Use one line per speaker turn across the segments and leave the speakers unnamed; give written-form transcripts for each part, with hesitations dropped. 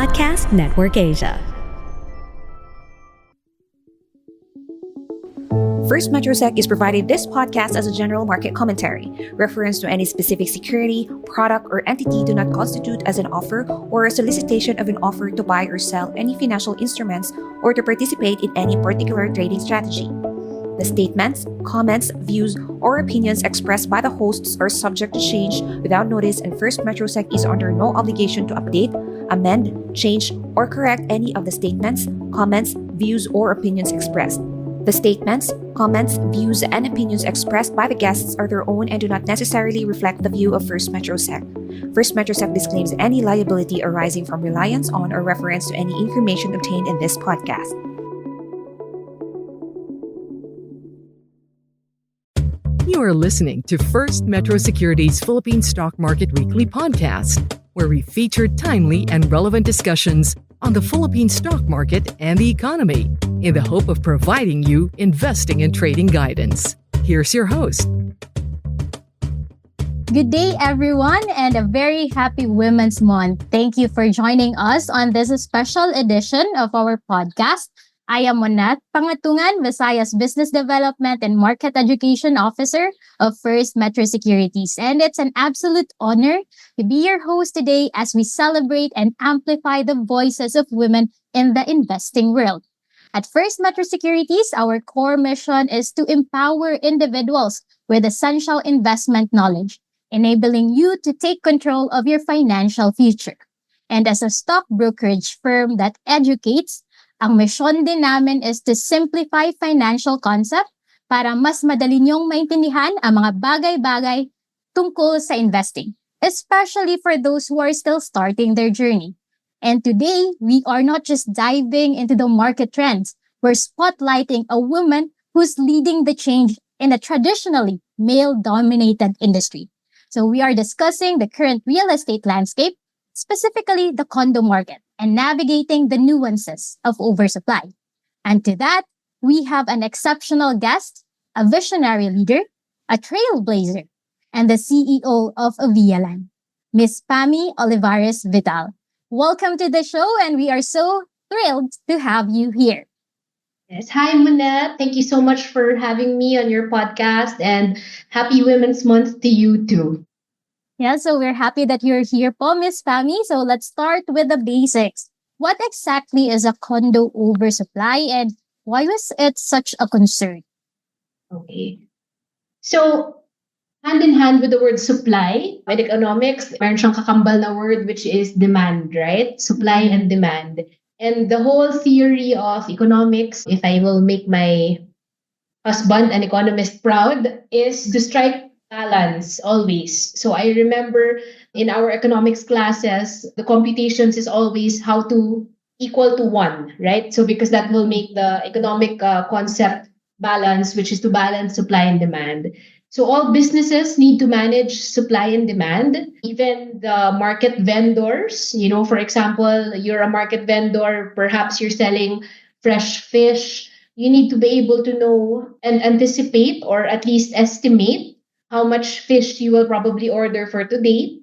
Podcast Network Asia. FirstMetroSec is providing this podcast as a general market commentary. Reference to any specific security, product, or entity do not constitute as an offer or a solicitation of an offer to buy or sell any financial instruments or to participate in any particular trading strategy. The statements, comments, views, or opinions expressed by the hosts are subject to change without notice, and FirstMetroSec is under no obligation to update, amend, change, or correct any of the statements, comments, views, or opinions expressed. The statements, comments, views, and opinions expressed by the guests are their own and do not necessarily reflect the view of FirstMetroSec. FirstMetroSec disclaims any liability arising from reliance on or reference to any information obtained in this podcast.
You are listening to First Metro Securities Philippine Stock Market Weekly podcast, where we feature timely and relevant discussions on the Philippine stock market and the economy in the hope of providing you investing and trading guidance. Here's your host.
Good day, everyone, and a very happy Women's Month. Thank you for joining us on this special edition of our podcast. I am Monneth, Pangatungan, Visayas Business Development and Market Education Officer of First Metro Securities. And it's an absolute honor to be your host today as we celebrate and amplify the voices of women in the investing world. At First Metro Securities, our core mission is to empower individuals with essential investment knowledge, enabling you to take control of your financial future. And as a stock brokerage firm that educates, ang mission din namin is to simplify financial concept para mas madali niyong maintindihan ang mga bagay-bagay tungkol sa investing, especially for those who are still starting their journey. And today, we are not just diving into the market trends, we're spotlighting a woman who's leading the change in a traditionally male-dominated industry. So we are discussing the current real estate landscape, specifically the condo market, and navigating the nuances of oversupply. And to that, we have an exceptional guest, a visionary leader, a trailblazer, and the CEO of Ovialand, Miss Pammy Olivares-Vital. Welcome to the show, and we are so thrilled to have you here.
Yes. Hi, Monneth. Thank you so much for having me on your podcast, and happy Women's Month to you too.
Yeah, so we're happy that you're here po, Miss Pammy. So let's start with the basics. What exactly is a condo oversupply and why was it such a concern?
Okay. So, hand in hand with the word supply, in economics, meron siyang kakambal na word which is demand, right? Supply and demand. And the whole theory of economics, if I will make my husband, an economist, proud, is to strike balance always. So I remember in our economics classes, the computations is always how to equal to one, right? So because that will make the economic concept balance, which is to balance supply and demand. So all businesses need to manage supply and demand, even the market vendors. You know, for example, you're a market vendor, perhaps you're selling fresh fish. You need to be able to know and anticipate or at least estimate how much fish you will probably order for today,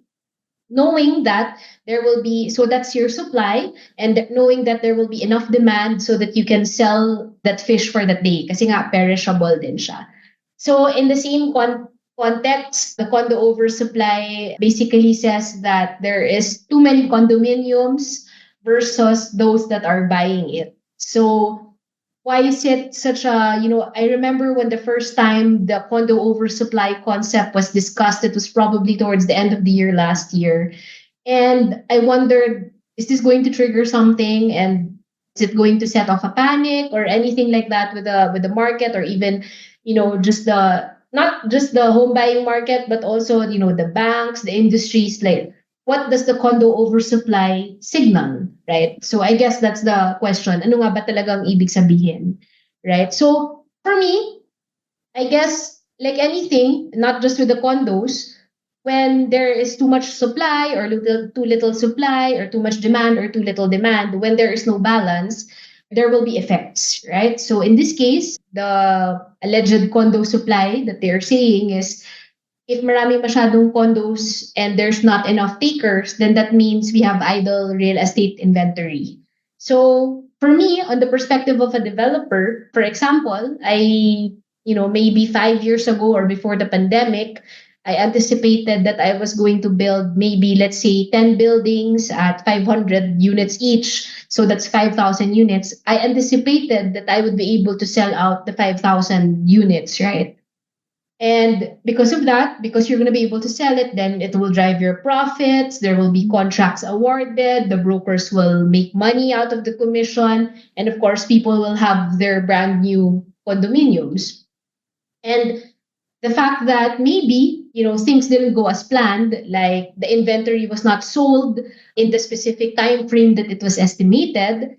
knowing that there will be, so that's your supply, and knowing that there will be enough demand so that you can sell that fish for that day, kasi nga perishable din siya. So in the same context, the condo oversupply basically says that there is too many condominiums versus those that are buying it. So why is it such a, I remember when the first time the condo oversupply concept was discussed, it was probably towards the end of the year last year. And I wondered, is this going to trigger something? And is it going to set off a panic or anything like that with the market, or even, just not just the home buying market, but also, the banks, the industries, like, what does the condo oversupply signal, right? So I guess that's the question. Ano nga ba talagang ibig sabihin, right? So for me, I guess like anything, not just with the condos, when there is too much supply or too little supply, or too much demand or too little demand, when there is no balance, there will be effects, right? So in this case, the alleged condo supply that they're saying is if marami masyadong condos and there's not enough takers, then that means we have idle real estate inventory. So for me, on the perspective of a developer, for example, maybe 5 years ago or before the pandemic, I anticipated that I was going to build maybe, let's say, 10 buildings at 500 units each. So that's 5,000 units. I anticipated that I would be able to sell out the 5,000 units, right? And because of that, because you're going to be able to sell it, then it will drive your profits. There will be contracts awarded. The brokers will make money out of the commission. And of course, people will have their brand new condominiums. And the fact that maybe, things didn't go as planned, like the inventory was not sold in the specific time frame that it was estimated,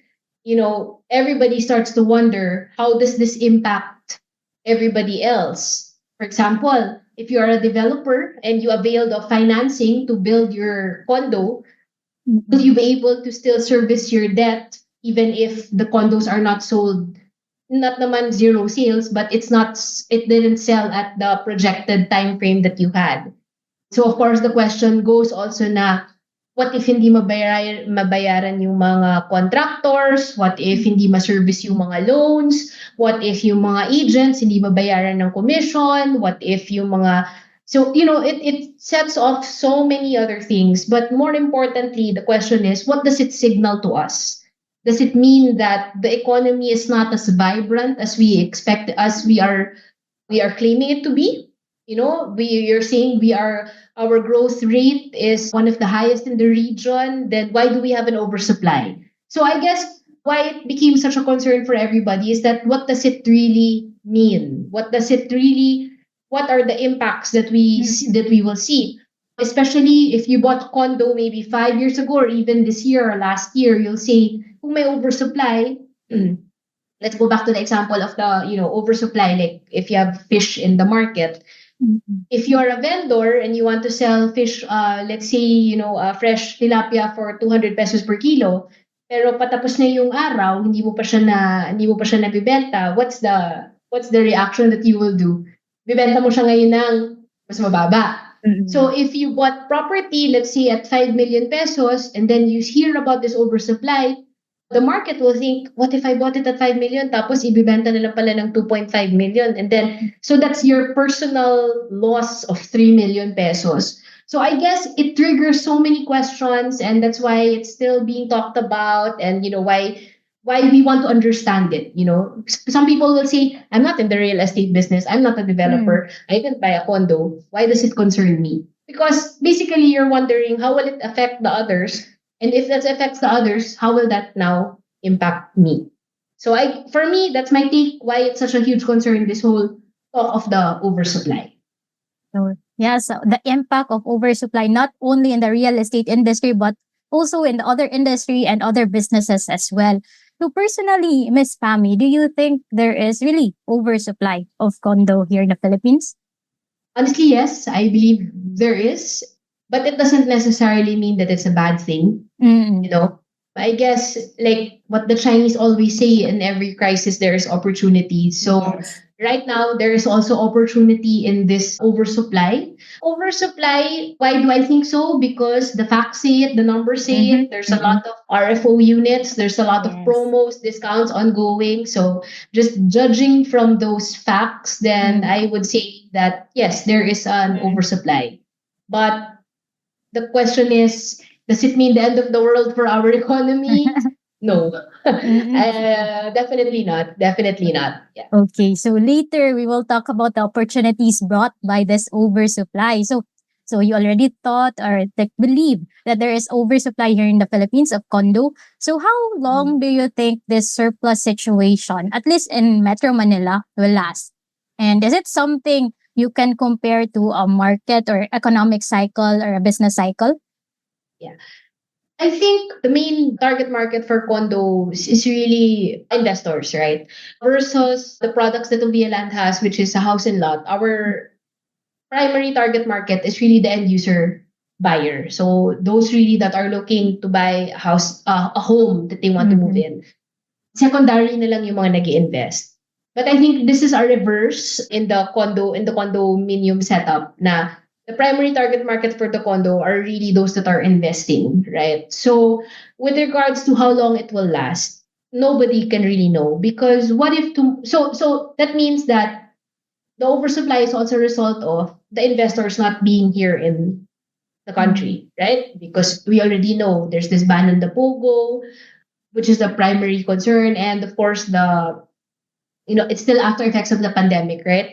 everybody starts to wonder, how does this impact everybody else? For example, if you are a developer and you availed of financing to build your condo, will you be able to still service your debt even if the condos are not sold? Not naman zero sales, but it didn't sell at the projected time frame that you had. So of course the question goes also na, what if hindi mabayaran yung mga contractors? What if hindi ma-service yung mga loans? What if yung mga agents hindi mabayaran ng commission? What if yung mga... So, it sets off so many other things. But more importantly, the question is, what does it signal to us? Does it mean that the economy is not as vibrant as we expect, as we are claiming it to be? You're saying our growth rate is one of the highest in the region. Then why do we have an oversupply? So I guess why it became such a concern for everybody is that, what does it really mean? What are the impacts that we will see? Especially if you bought condo maybe 5 years ago or even this year or last year, you'll say, kung may oversupply, let's go back to the example of the, oversupply, like if you have fish in the market. If you're a vendor and you want to sell fish, let's say, fresh tilapia for 200 pesos per kilo, pero patapos na yung araw, hindi mo pa siya nabibenta, what's the reaction that you will do? Bibenta mo siya ngayon ng mas mababa. So if you bought property, let's say at 5 million pesos, and then you hear about this oversupply, the market will think, what if I bought it at 5 million, tapos ibibenta na lang pala ng 2.5 million? And then, so that's your personal loss of 3 million pesos. So I guess it triggers so many questions, and that's why it's still being talked about, and why we want to understand it. Some people will say, I'm not in the real estate business, I'm not a developer, I didn't buy a condo, why does it concern me? Because basically you're wondering, how will it affect the others? And if that affects the others, how will that now impact me? So for me, that's my take, why it's such a huge concern, this whole talk of the oversupply.
So the impact of oversupply, not only in the real estate industry, but also in the other industry and other businesses as well. So personally, Miss Pammy, do you think there is really oversupply of condo here in the Philippines?
Honestly, yes, I believe there is. But it doesn't necessarily mean that it's a bad thing. I guess, like what the Chinese always say, in every crisis there is opportunity. So right now there is also opportunity in this oversupply. Oversupply, why do I think so? Because the facts say it, the numbers say it. There's a lot of RFO units, there's a lot of promos, discounts ongoing. So just judging from those facts, then I would say that yes, there is an oversupply. But the question is, does it mean the end of the world for our economy? No. Definitely not. Definitely not. Yeah.
Okay, so later we will talk about the opportunities brought by this oversupply. So you already thought or believe that there is oversupply here in the Philippines of condo. So how long do you think this surplus situation, at least in Metro Manila, will last? And is it something you can compare to a market or economic cycle or a business cycle?
Yeah. I think the main target market for condos is really investors, right? Versus the products that Ovialand has, which is a house and lot. Our primary target market is really the end user buyer. So those really that are looking to buy a house, a home that they want to move in. Secondary na lang yung mga nag-i-invest. But I think this is a reverse in the condominium setup na the primary target market for the condo are really those that are investing, right? So with regards to how long it will last, nobody can really know because what if to so that means that the oversupply is also a result of the investors not being here in the country, right? Because we already know there's this ban on the pogo, which is the primary concern, and of course it's still after effects of the pandemic, right?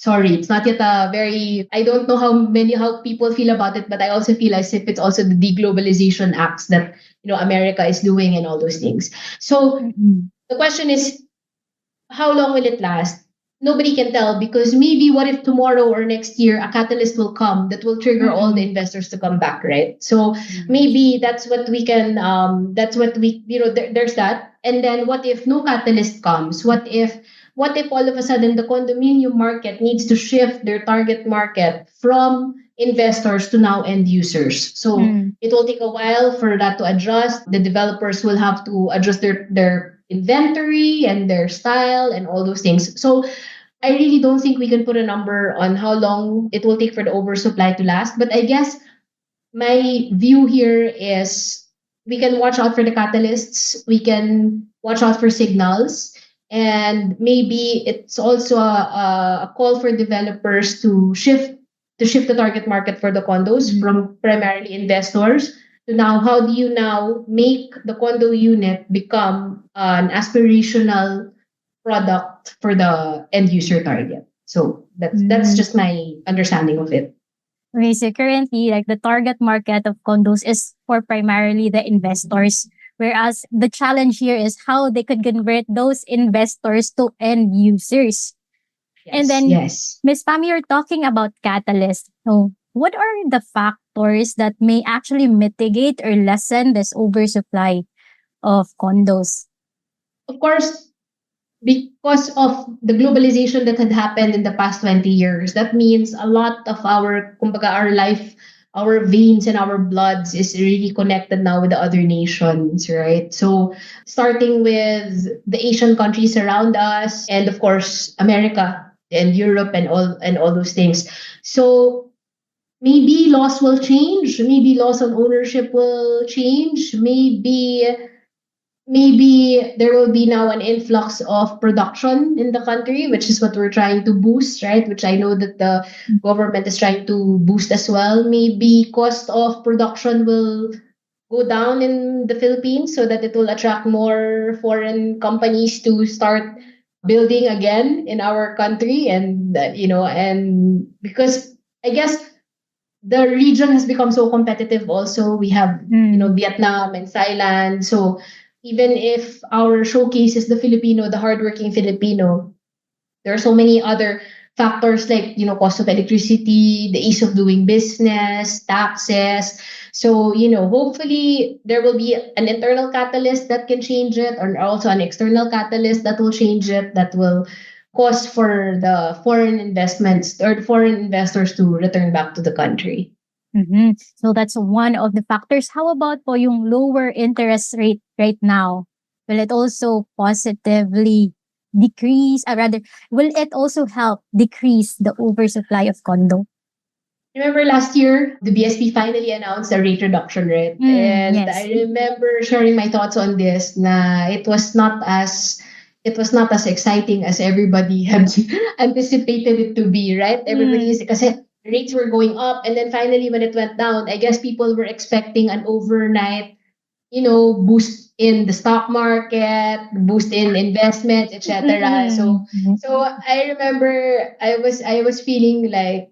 Sorry, it's not yet a very. I don't know how people feel about it, but I also feel as if it's also the deglobalization acts that America is doing and all those things. So
Mm-mm.
the question is, how long will it last? Nobody can tell because maybe what if tomorrow or next year a catalyst will come that will trigger all the
Mm-mm.
investors to come back, right? So
Yes.
maybe that's what we can that's what we there's that. And then what if no catalyst comes? What if all of a sudden the condominium market needs to shift their target market from investors to now end users? So
Mm.
it will take a while for that to adjust. The developers will have to adjust their inventory and their style and all those things. So I really don't think we can put a number on how long it will take for the oversupply to last. But I guess my view here is we can watch out for the catalysts, we can watch out for signals, and maybe it's also a call for developers to shift the target market for the condos
Mm.
from primarily investors to now how do you now make the condo unit become an aspirational product for the end user target. So that's
Mm.
just my understanding of it.
Okay, so currently, like the target market of condos is for primarily the investors, whereas the challenge here is how they could convert those investors to end users. And
Yes,
then,
yes.
Miss Pam, you're talking about catalyst. So, what are the factors that may actually mitigate or lessen this oversupply of condos?
Of course, because of the globalization that had happened in the past 20 years, that means a lot of kumbaga, our life, our veins and our bloods is really connected now with the other nations, right? So starting with the Asian countries around us, and of course America and Europe and all those things. So maybe laws will change, maybe laws on ownership will change, maybe there will be now an influx of production in the country, which is what we're trying to boost, right? Which I know that the government is trying to boost as well. Maybe cost of production will go down in the Philippines so that it will attract more foreign companies to start building again in our country. And and because I guess the region has become so competitive also. We have
Mm.
Vietnam and Thailand. So even if our showcase is the Filipino, the hardworking Filipino, there are so many other factors like cost of electricity, the ease of doing business, taxes. So hopefully there will be an internal catalyst that can change it, or also an external catalyst that will change it, that will cause for the foreign investments or the foreign investors to return back to the country.
Mhm. So that's one of the factors. How about po yung lower interest rate right now? Will it also positively decrease, or rather, will it also help decrease the oversupply of condo?
Remember last year, the BSP finally announced a rate reduction, right?
Mm,
And I
yes.
remember sharing my thoughts on this. It was not as exciting as everybody had anticipated it to be, right? Everybody
Mm,
is because rates were going up, and then finally when it went down, I guess people were expecting an overnight, boost in the stock market, boost in investments, etc. So
mm,
so I remember I was feeling like,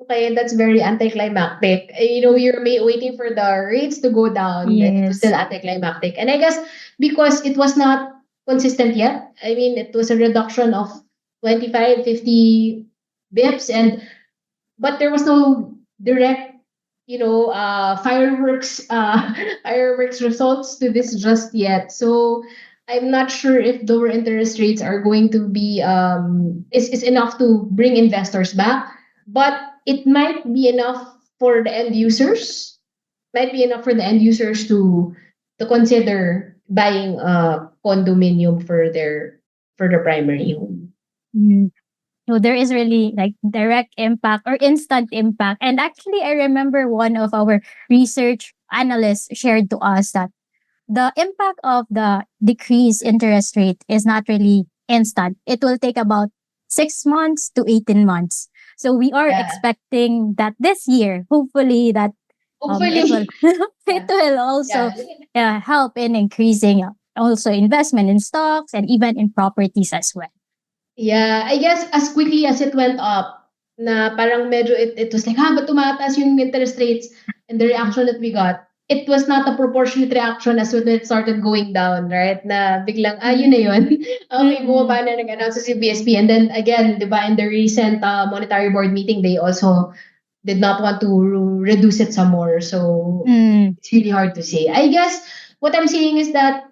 okay, that's very anticlimactic. You're waiting for the rates to go down, then it was still
yes.
anticlimactic. And I guess because it was not consistent yet, I mean, it was a reduction of 25, 50 bips, but there was no direct, fireworks, fireworks results to this just yet. So I'm not sure if lower interest rates are going to be is enough to bring investors back, but it might be enough for the end users. Might be enough for the end users to consider buying a condominium for their for the primary home.
Mm. So there is really like direct impact or instant impact. And actually, I remember one of our research analysts shared to us that the impact of the decreased interest rate is not really instant. It will take about 6 months to 18 months. So we are
Yeah.
expecting that this year, hopefully that it will
Hopefully.
it
Yeah.
will also
Yeah.
help in increasing also investment in stocks and even in properties as well.
Yeah, I guess as quickly as it went up, na parang medyo it was like, ba't tumataas yung interest rates? And the reaction that we got, it was not a proportionate reaction as when it started going down, right? Na biglang, yun na yun. Okay,
Mm-mm.
bumaba na nag-announce si BSP. And then again, di ba, in the recent monetary board meeting, they also did not want to reduce it some more. So
Mm.
it's really hard to say. I guess what I'm saying is that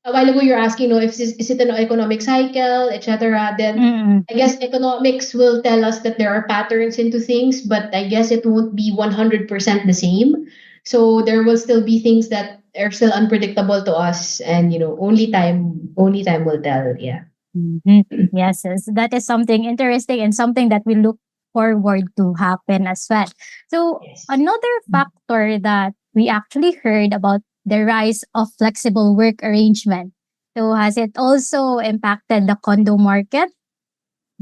a while ago you're asking, if is it an economic cycle, etc. Then
Mm-mm.
I guess economics will tell us that there are patterns into things, but I guess it won't be 100% the same. So there will still be things that are still unpredictable to us, and only time will tell. Yeah.
Mhm. Yes, yes, that is something interesting and something that we look forward to happen as well. So
Yes.
another factor that we actually heard about the rise of flexible work arrangement. So has it also impacted the condo market?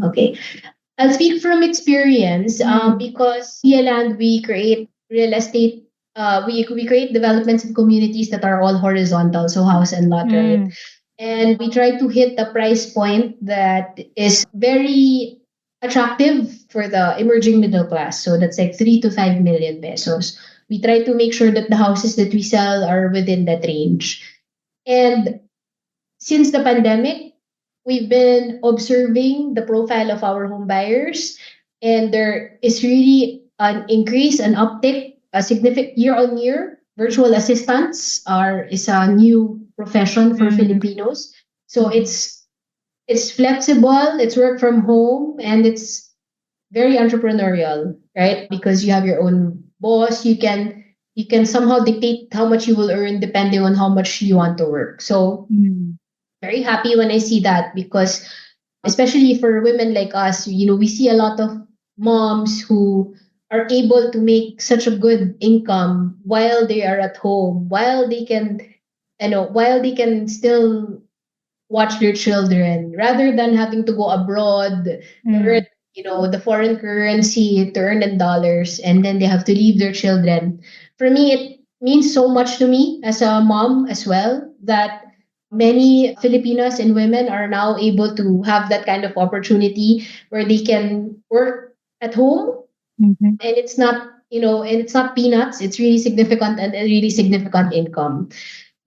Okay. I'll speak from experience, because Ovialand, we create real estate. We create developments in communities that are all horizontal, so house and lot, right?
Mm.
And we try to hit a price point that is very attractive for the emerging middle class. So that's like 3 to 5 million pesos. We try to make sure that the houses that we sell are within that range. And since the pandemic, we've been observing the profile of our home buyers, and there is really an increase, an uptick, a significant year on year. Virtual assistants is a new profession for
Mm.
Filipinos. So it's flexible, it's work from home, and it's very entrepreneurial, right? Because you have your own boss, you can somehow dictate how much you will earn depending on how much you want to work. So
Mm.
very happy when I see that, because especially for women like us, we see a lot of moms who are able to make such a good income while they are at home, while they can still watch their children, rather than having to go abroad to earn,
Mm.
the foreign currency to earn in dollars, and then they have to leave their children. For me, it means so much to me as a mom as well, that many Filipinas and women are now able to have that kind of opportunity where they can work at home,
Mhm.
and it's not peanuts. It's really significant, and a really significant income.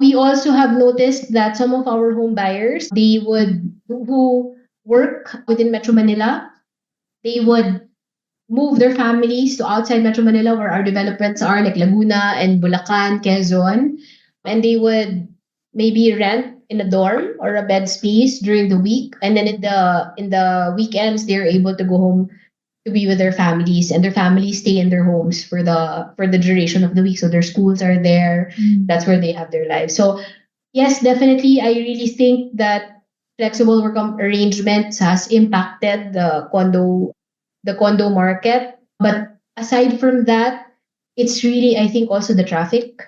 We also have noticed that some of our home buyers, who work within Metro Manila, they would move their families to outside Metro Manila, where our developments are, like Laguna and Bulacan, Quezon, and they would maybe rent in a dorm or a bed space during the week, and then in the weekends they're able to go home to be with their families, and their families stay in their homes for the duration of the week. So their schools are there.
Mm.
That's where they have their lives. So yes, definitely, I really think that flexible work arrangements has impacted the condo market. But aside from that, it's really, I think, also the traffic.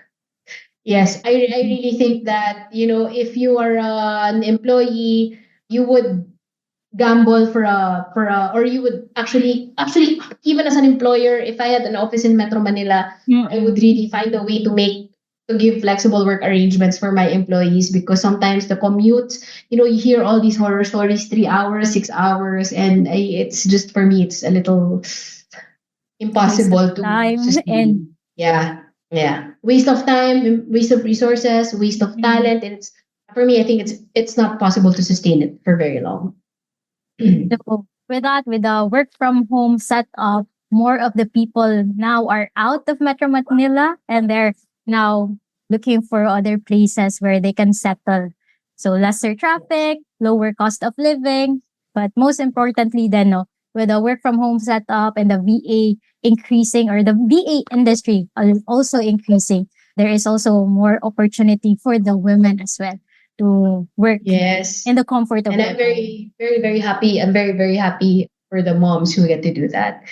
Yes, I really think that, if you are an employee, you would gamble or you would actually, even as an employer, if I had an office in Metro Manila, I would
Mm-mm.
really find a way to give flexible work arrangements for my employees, because sometimes the commute, you hear all these horror stories, 3 hours, 6 hours, and it's just, for me, it's a little
Waste of
impossible to
time and
sustain. Yeah, yeah, waste of time, waste of resources, waste of
mm.
talent, and it's, for me, I think it's not possible to sustain it for very long.
So with that, with the work from home setup, more of the people now are out of Metro Manila and they're now looking for other places where they can settle. So lesser traffic, lower cost of living, but most importantly, then no, with the work from home setup and the VA increasing or the VA industry also increasing, there is also more opportunity for the women as well. to work
Yes.
in the comfort of
And
their
I'm
home.
very, very, very happy. I'm very, very happy for the moms who get to do that.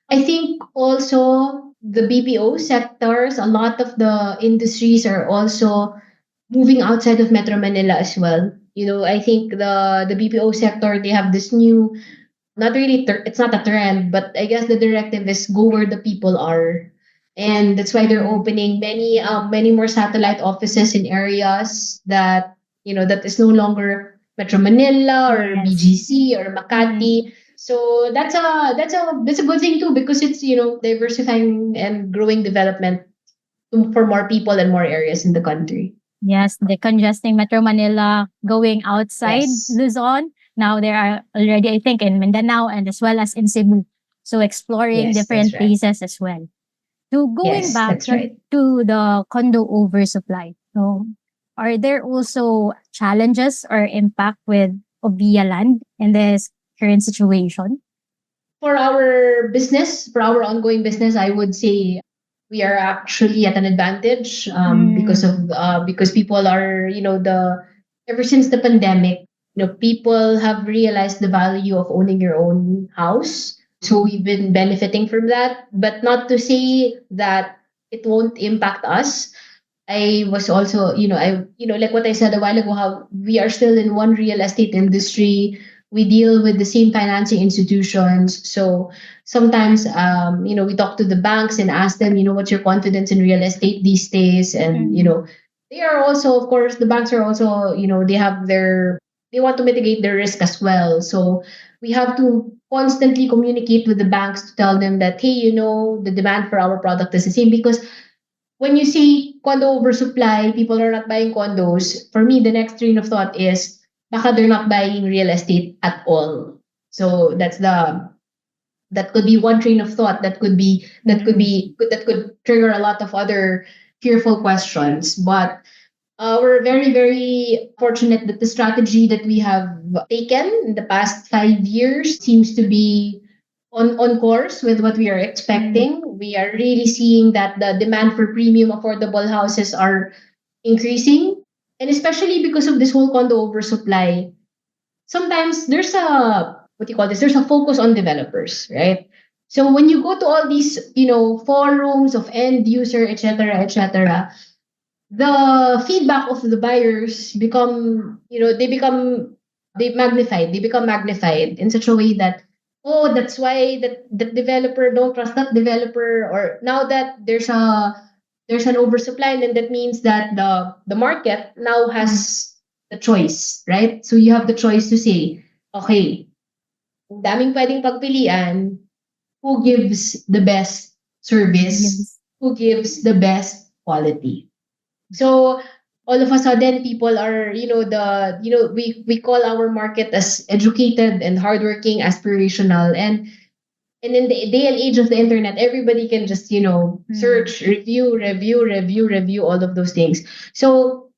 I think also the BPO sectors, a lot of the industries are also moving outside of Metro Manila as well. I think the BPO sector, they have this new, not really it's not a trend, but I guess the directive is go where the people are. And that's why they're opening many more satellite offices in areas that that is no longer Metro Manila or
Yes.
BGC or Makati. So that's a good thing too, because it's diversifying and growing development for more people and more areas in the country.
Yes, the congesting Metro Manila going outside
Yes.
Luzon. Now there are already, I think, in Mindanao and as well as in Cebu. So exploring
Yes, that's
different
right.
places as well. So going
Yes,
back
that's right.
to the condo oversupply. So are there also challenges or impact with Ovialand in this current situation?
For our business, for our ongoing business, I would say we are actually at an advantage because people are the ever since the pandemic, people have realized the value of owning your own house. So we've been benefiting from that, but not to say that it won't impact us. I was also, like what I said a while ago, how we are still in one real estate industry. We deal with the same financing institutions. So sometimes, we talk to the banks and ask them, what's your confidence in real estate these days? And, they are also, of course, the banks are also, they want to mitigate their risk as well. So we have to constantly communicate with the banks to tell them that, hey, the demand for our product is the same, because when you see condo oversupply, people are not buying condos. For me, the next train of thought is baka they're not buying real estate at all. So that could be one train of thought that could trigger a lot of other fearful questions. But we're very, very fortunate that the strategy that we have taken in the past 5 years seems to be on course with what we are expecting. We are really seeing that the demand for premium affordable houses are increasing. And especially because of this whole condo oversupply, sometimes there's a what do you call this? There's a focus on developers, right? So when you go to all these, forums of end user, etc., the feedback of the buyers they become magnified in such a way that, oh, that's why that developer, don't trust that developer, or now that there's an oversupply, then that means that the market now has the choice, right? So you have the choice to say, okay, ang daming pwedeng pagpilian, who gives the best service,
Yes.
who gives the best quality. So all of a sudden, people are, we call our market as educated and hardworking, aspirational, and in the day and age of the internet, everybody can just, search, review, all of those things. So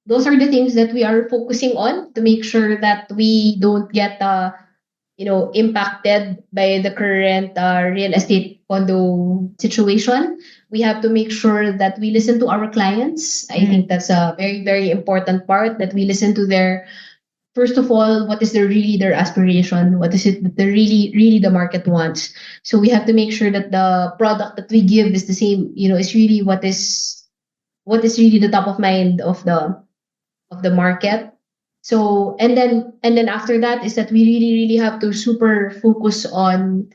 those are the things that we are focusing on to make sure that we don't get impacted by the current real estate condo situation. We have to make sure that we listen to our clients. I think that's a very, very important part, that we listen to their, first of all, what is their aspiration? What is it that the really, really the market wants? So we have to make sure that the product that we give is the same, is really what is really the top of mind of the market. So and then after that is that we really, really have to super focus on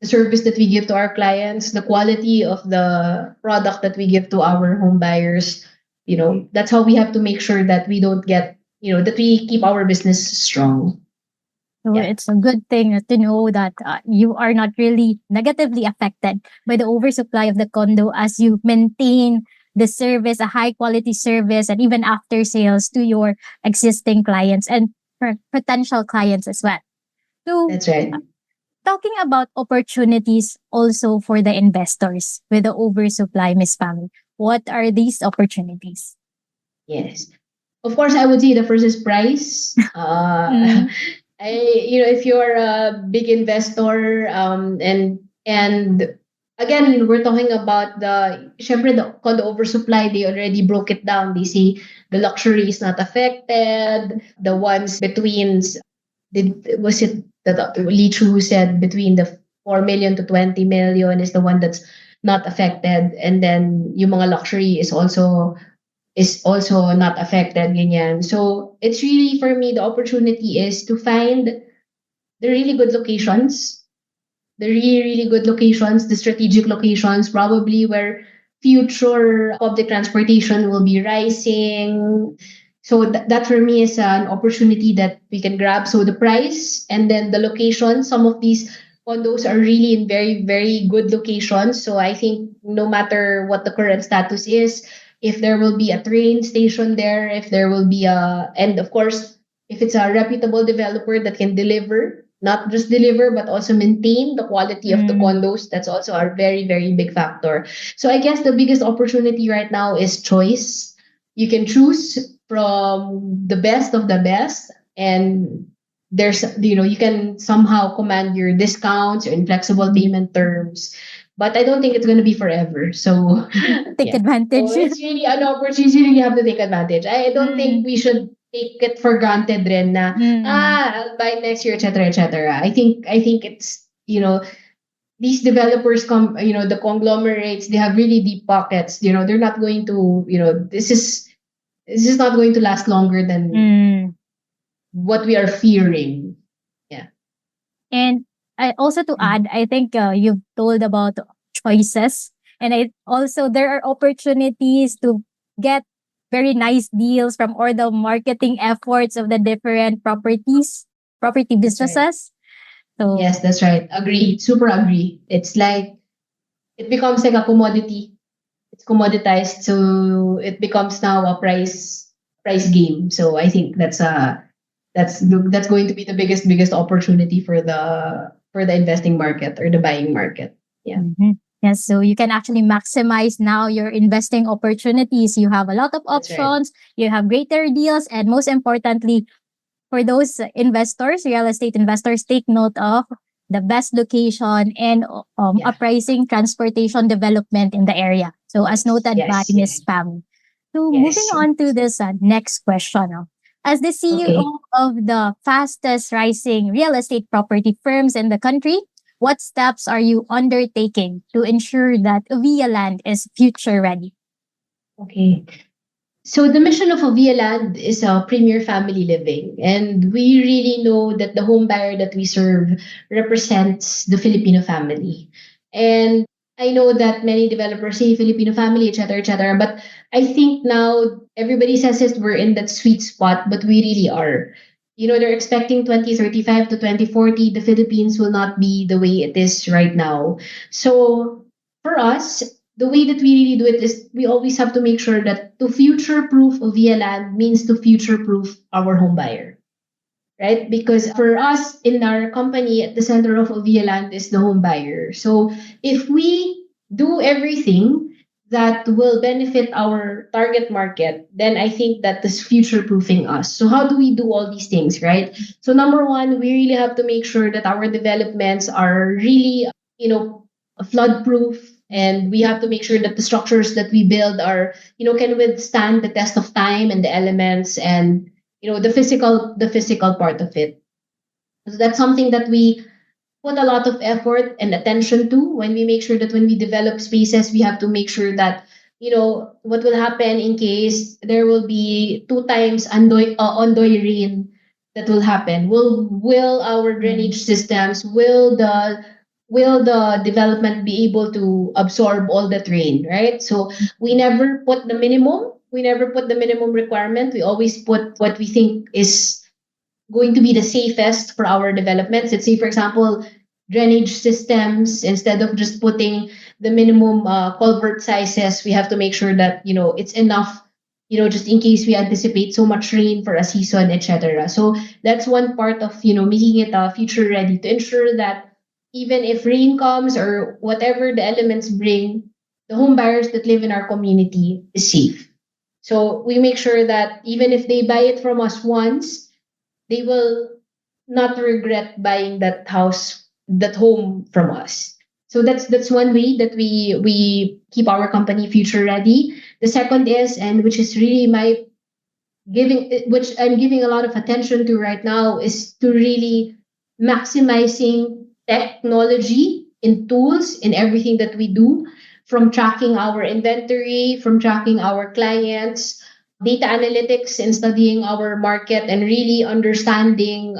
the service that we give to our clients, the quality of the product that we give to our home buyers. That's how we have to make sure that we don't get, that we keep our business strong.
So
Yeah.
it's a good thing to know that you are not really negatively affected by the oversupply of the condo as you maintain the service, a high quality service, and even after sales to your existing clients and potential clients as well. So
That's right.
talking about opportunities also for the investors with the oversupply, Miss Pam, what are these opportunities?
Yes. Of course, I would say the first is price.
Mm,
If you're a big investor, and again, we're talking about syempre the condo oversupply, they already broke it down. They say the luxury is not affected. The ones between, was it that Lee Chu said between the 4 million to 20 million is the one that's not affected. And then yung mga luxury is also not affected, ganyan. So it's really, for me, the opportunity is to find the really good locations, the really, really good locations, the strategic locations, probably where future public transportation will be rising. So that for me is an opportunity that we can grab. So the price and then the location, some of these condos are really in very, very good locations. So I think no matter what the current status is, if there will be a train station there, if there will be and of course, if it's a reputable developer that can deliver, not just deliver, but also maintain the quality of the condos, that's also a very, very big factor. So I guess the biggest opportunity right now is choice. You can choose from the best of the best, and you can somehow command your discounts or inflexible payment terms. But I don't think it's going to be forever. So
Take
yeah.
advantage.
So it's really an opportunity. You really have to take advantage. I don't think we should take it for granted rin na, I'll buy next year, etc., etc. I think it's, these developers the conglomerates, they have really deep pockets. They're not going to, this is not going to last longer than what we are fearing. Yeah.
And also to add, I think you've told about choices, and there are opportunities to get very nice deals from all the marketing efforts of the different property businesses. So
Yes, that's right. Agree. Super agree. It's like, it becomes like a commodity. It's commoditized, so it becomes now a price game. So I think that's going to be the biggest opportunity for the investing market or the buying market. Yeah.
Yes, so you can actually maximize now your investing opportunities. You have a lot of
That's right.
options, you have greater deals, and most importantly, for those investors, real estate investors, take note of the best location and uprising transportation development in the area. So as noted by
Yes.
Ms. Pam. So
Yes.
moving on to this next question. As the CEO of the fastest rising real estate property firms in the country, what steps are you undertaking to ensure that Ovialand is future ready?
Okay. So the mission of Ovialand is a premier family living, and we really know that the home buyer that we serve represents the Filipino family. And I know that many developers say Filipino family, etc., etc. But I think now everybody says it, we're in that sweet spot, but we really are. They're expecting 2035 to 2040, the Philippines will not be the way it is right now. So for us, the way that we really do it is we always have to make sure that to future-proof Ovialand means to future-proof our home buyer, right? Because for us in our company, at the center of Ovialand is the home buyer. So if we do everything that will benefit our target market, then I think that is future-proofing us. So how do we do all these things, right? So number one, we really have to make sure that our developments are really, flood-proof, and we have to make sure that the structures that we build are, can withstand the test of time and the elements and, the physical part of it. So that's something that we put a lot of effort and attention to when we make sure that when we develop spaces, we have to make sure that, what will happen in case there will be 2 times ondoy rain that will happen. Will our drainage systems, will the development be able to absorb all that rain, right? So we never put the minimum. We never put the minimum requirement. We always put what we think is going to be the safest for our developments. Let's say, for example, drainage systems, instead of just putting the minimum culvert sizes, we have to make sure that, it's enough, just in case we anticipate so much rain for a season, etc. So that's one part of, making it future ready, to ensure that even if rain comes or whatever the elements bring, the home buyers that live in our community is safe. So we make sure that even if they buy it from us once, they will not regret buying that home from us. So that's one way that we keep our company future ready. The second is, and which is really my which I'm giving a lot of attention to right now, is to really maximizing technology in tools in everything that we do, from tracking our inventory, from tracking our clients, data analytics and studying our market and really understanding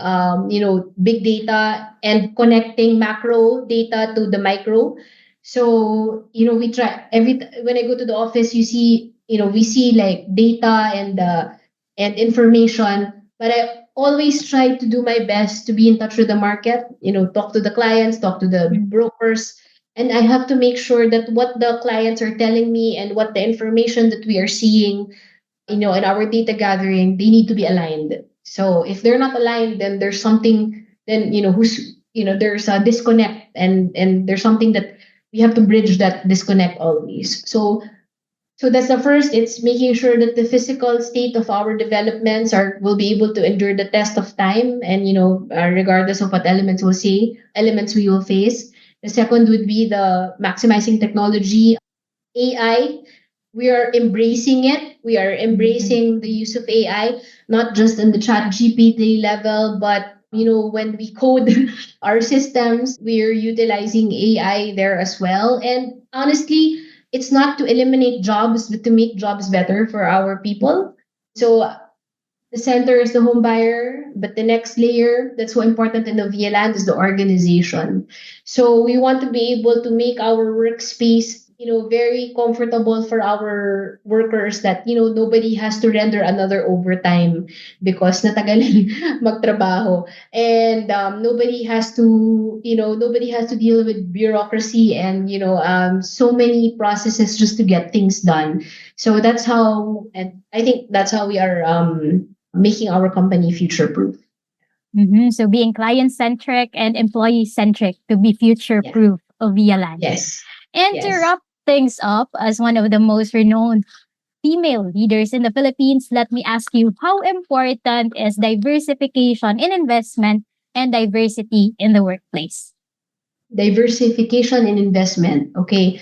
big data and connecting macro data to the micro. So we try when I go to the office, you see, we see like data and information, but I always try to do my best to be in touch with the market, talk to the clients, talk to the brokers, and I have to make sure that what the clients are telling me and what the information that we are seeing, in our data gathering, they need to be aligned. So if they're not aligned, then there's something, then, there's a disconnect, and there's something that we have to bridge that disconnect always. So that's the first. It's making sure that the physical state of our developments will be able to endure the test of time, and regardless of what elements we will face. The second would be the maximizing technology, AI. We are embracing it. We are embracing the use of AI, not just in the chat GPT level, but when we code our systems, we are utilizing AI there as well. And honestly, it's not to eliminate jobs, but to make jobs better for our people. So the center is the home buyer, but the next layer that's so important in Ovialand is the organization. So we want to be able to make our workspace, very comfortable for our workers, that, nobody has to render another overtime because natagalan magtrabaho. And nobody has to deal with bureaucracy and, so many processes just to get things done. So that's how, and I think that's how we are making our company future proof.
So being client centric and employee centric to be future proof of Ovialand.
Yes.
And to wrap things up, as one of the most renowned female leaders in the Philippines, let me ask you, how important is diversification in investment and diversity in the workplace?
Diversification in investment. Okay.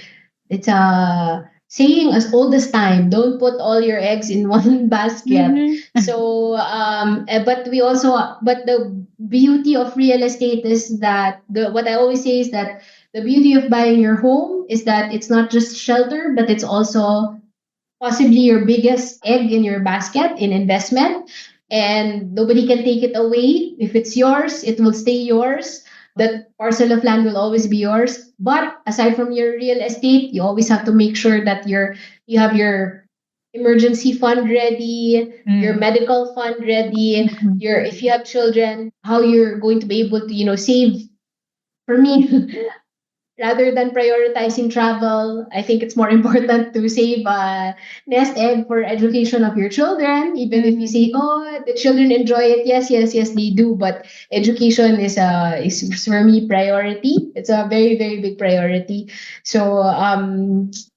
It's a saying as old as time. Don't put all your eggs in one basket. So, but the beauty of real estate is that what I always say is that the beauty of buying your home is that it's not just shelter, but it's also possibly your biggest egg in your basket in investment. And nobody can take it away. If it's yours, it will stay yours. That parcel of land will always be yours. But aside from your real estate, you always have to make sure that you have your emergency fund ready, your medical fund ready, if you have children, how you're going to be able to, save. For me, rather than prioritizing travel, I think it's more important to save a nest egg for education of your children. Even if you say, "Oh, the children enjoy it," yes, yes, yes, they do. But education is for me priority. It's a very, very big priority. So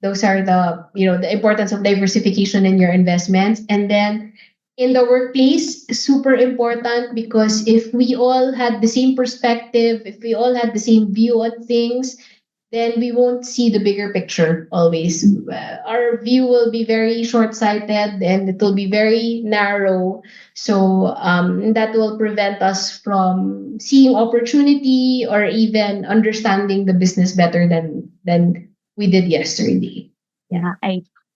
those are the importance of diversification in your investments. And then in the workplace, super important, because if we all had the same perspective, if we all had the same view on things, then we won't see the bigger picture always. Our view will be very short-sighted and it will be very narrow. So that will prevent us from seeing opportunity or even understanding the business better than we did yesterday.
Yeah,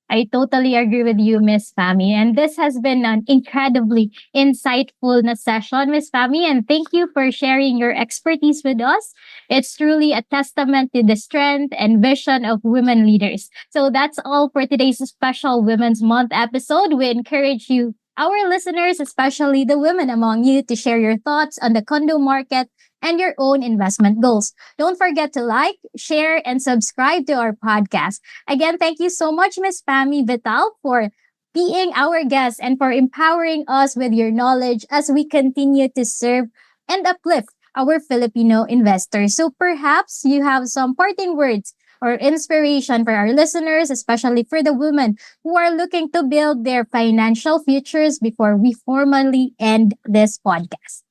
I totally agree with you, Miss Pammy. And this has been an incredibly insightful session, Miss Pammy. And thank you for sharing your expertise with us. It's truly a testament to the strength and vision of women leaders. So that's all for today's special Women's Month episode. We encourage you, our listeners, especially the women among you, to share your thoughts on the condo market and your own investment goals. Don't forget to like, share, and subscribe to our podcast. Again, thank you so much, Miss Pammy Vital, for being our guest and for empowering us with your knowledge as we continue to serve and uplift our Filipino investors. So perhaps you have some parting words or inspiration for our listeners, especially for the women who are looking to build their financial futures before we formally end this podcast.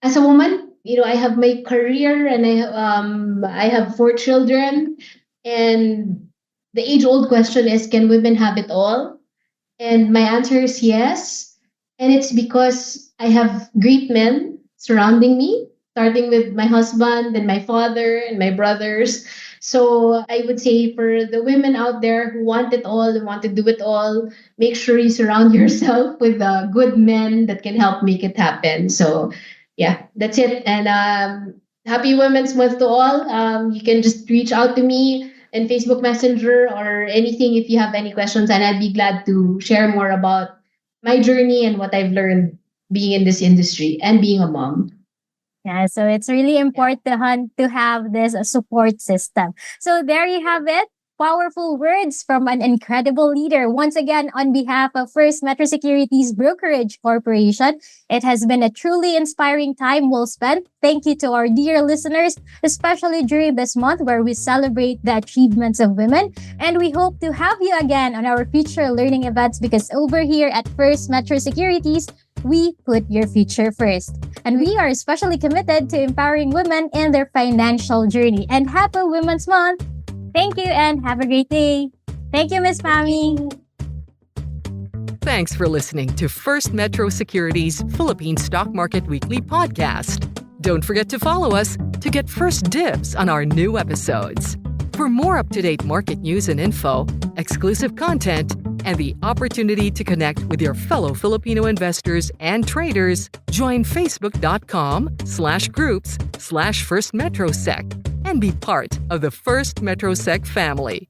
As a woman, I have my career, and I have 4 children, and the age-old question is, can women have it all? And my answer is yes. And it's because I have great men surrounding me, starting with my husband and my father and my brothers. So I would say, for the women out there who want it all and want to do it all, make sure you surround yourself with good men that can help make it happen. So yeah, that's it. And happy Women's Month to all. You can just reach out to me in Facebook Messenger or anything if you have any questions, and I'd be glad to share more about my journey and what I've learned being in this industry and being a mom.
Yeah, so it's really important to have this support system. So there you have it. Powerful words from an incredible leader. Once again, on behalf of First Metro Securities Brokerage Corporation, it has been a truly inspiring time well spent. Thank you to our dear listeners, especially during this month where we celebrate the achievements of women. And we hope to have you again on our future learning events, because over here at First Metro Securities, we put your future first. And we are especially committed to empowering women in their financial journey. And happy Women's Month! Thank you and have a great day. Thank you, Miss Pammy.
Thanks for listening to First Metro Securities Philippine Stock Market Weekly podcast. Don't forget to follow us to get first dibs on our new episodes. For more up-to-date market news and info, exclusive content, and the opportunity to connect with your fellow Filipino investors and traders, join facebook.com/groups/FirstMetroSec and be part of the FirstMetroSec family.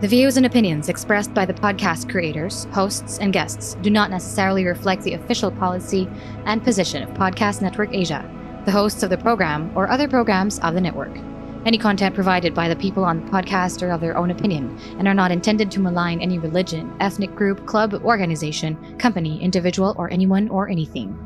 The views and opinions expressed by the podcast creators, hosts, and guests do not necessarily reflect the official policy and position of Podcast Network Asia, the hosts of the program, or other programs of the network. Any content provided by the people on the podcast are of their own opinion and are not intended to malign any religion, ethnic group, club, organization, company, individual, or anyone or anything.